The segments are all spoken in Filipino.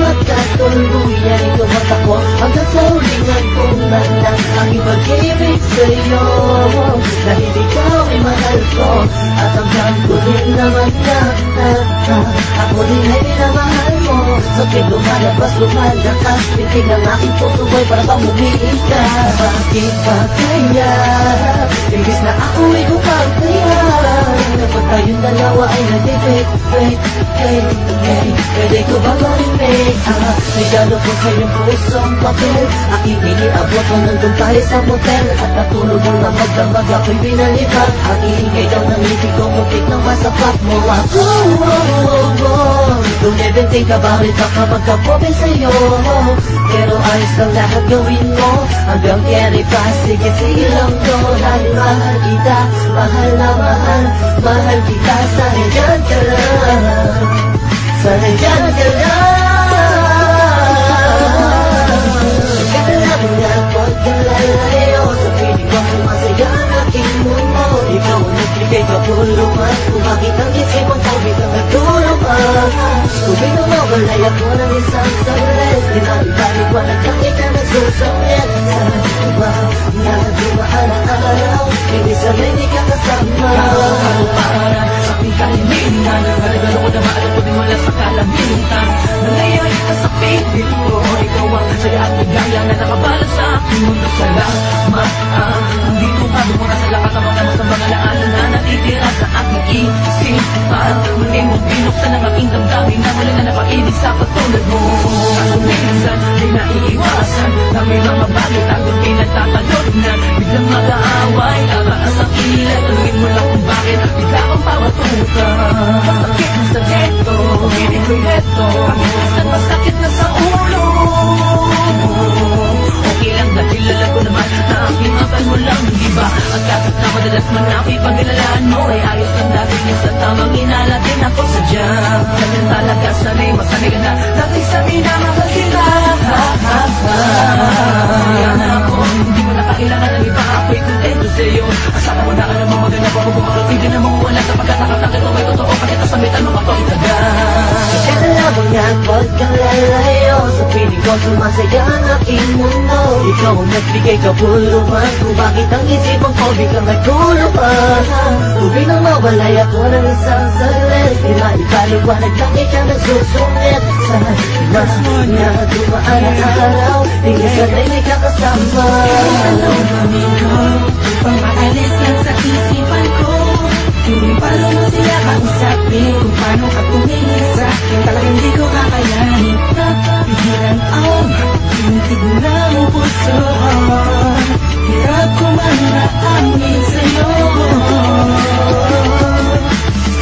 magkatuluyan. Ikaw at ako hanggang sa hulingan kong nalang aking pag-ibig sa'yo. Dahil ikaw ay mahal ko at hanggang huling naman na ako din ay minamahal mo. Sakit lumalabas, lumalakas, pitig ng aking puso ay para bang umiiyak ka. Bakit ba kaya imbis na ako ay kupagkaya kapag tayong dalawa ay nag-date? Pwede ko ba marinig regalo ko sa iyong pusong papel? Aking iniabot mo nandun tayo sa motel at natulog mo na magdamag ako'y binalibag. Aking hingay daw ng ibig ko, muntik nang masapak mo ako. Don't even think about it, baka magkapobe sa'yo. Pero ayos lang lahat gawin mo hanggang kere pa, sige lang to. Dahil mahal kita, mahal na mahal, mahal kita. Sana'y dyan ka lang, sana'y dyan ka lang. Kaya mo nga pagkalalayo sa piling ko, sumasaya ang aking mundo. Ikaw ang nagbigay kapulungan, kung bakit ang isipang ko bilang nagtulungan. Kung binumawalay ako ng isang saglit, pinalibalik ko nagtangin ka nagsusungit. Sana ba nga dumaan ang araw, hindi sanay di ka kasama. Para sa aking kalimitan, regalo ko na maalam ko din wala sa kalamitan. Nangyayari ka sa piling ko, ikaw ang saya at ligaya na nakabalot sa aking mundo. Salamat nandito ka, dumura sa lakas ng mga masamang alaala na natitira sa aking isipan. Muli mong binuksan ang aking damdamin na wala na napaibig sa katulad mo. Kaso minsan di naiiwasan na may mga bagay tagong pinagtatalog na biglang mag-aaway. Nakaas ang ilan, aluin mo lang kung bakit bigla kang pawatuka. Masakit na sa geto, hindi ko'y neto, ang minsan masakit na sa ulo. Okay lang dahil alam ko naman na aking akal mo lang, di ba? At kahit na madalas man nakipaglalaan mo ay ayos lang dati niya sa tamang inala din ako sadya. Ganyan talaga sanay, masanay ka na dati sa minamahal sila. Masaya na ako, hindi mo na kailangan ng iba, ako'y kontento sa'yo. Asama mo na alam mo maganda pa kung makakapig din namang wala sa pagkatakatakit mo ay totoo, pakita sa metal mo kapag itagal. Kaya mo nga pagkalalayo sa piling ko, sumasaya ang aking mundo. Ikaw ang nagbigay kabuluhan, kung bakit ang isipan ko biglang nagtulungan. Kung binumawalay ako ng isang saglit, pinalipaliwanag lang ikaw nagsusungit. Sana mas nga dumaan ang araw, hindi sanay di ka kasama. Anong gawin ko upang maalis yan sa isipan ko? Yung paano mo sila kausapin kung paano ka tumingin sa akin? Talagang hindi ko kakayanin napigilan ang tintig ng puso ko. Hirap ko man maamin sa'yo.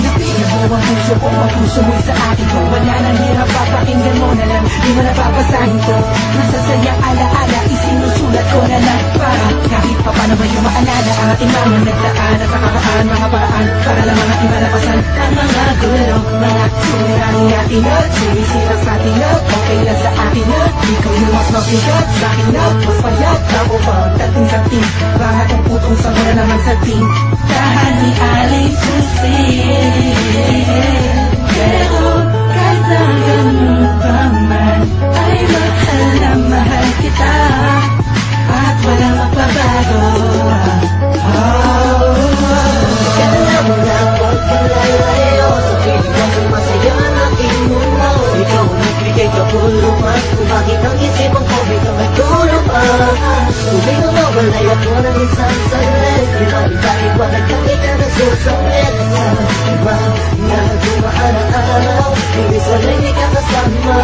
Napinabuh ang puso ko, ang puso mo'y sa akin ko. Wala nang hirap, papakinggan mo na lang, di mo napapasahin ko. Masasaya alaala, isinusulat ko na lang para kahit pa paano ba yung maalala ang ating mga nagdaan at nakaraan, mga paraan para lang mga imalapasan ang mga gulo, mga suliranin natin at sumisira sa atin na okay lang sa akin na ikaw yung mas mabigat sa akin na mas payat ako pa dating sa team para kung putong sa mula naman sa team tahan ni aling susi. Pero kahit na ganun pa man ay mahal na mahal kita at walang magbabago. Kaya mo nga pagkalalayo sa piling ko, sumasaya ang aking mundo. Ikaw ang nagbigay kabuluhan, kung bakit ang isipan ko biglang nagtulungan. Kung binumawalay ako ng isang saglit, pinalipaliwanag lang ikaw nagsusungit. Sana ba nga dumaan ang araw, hindi sanay di ka kasama.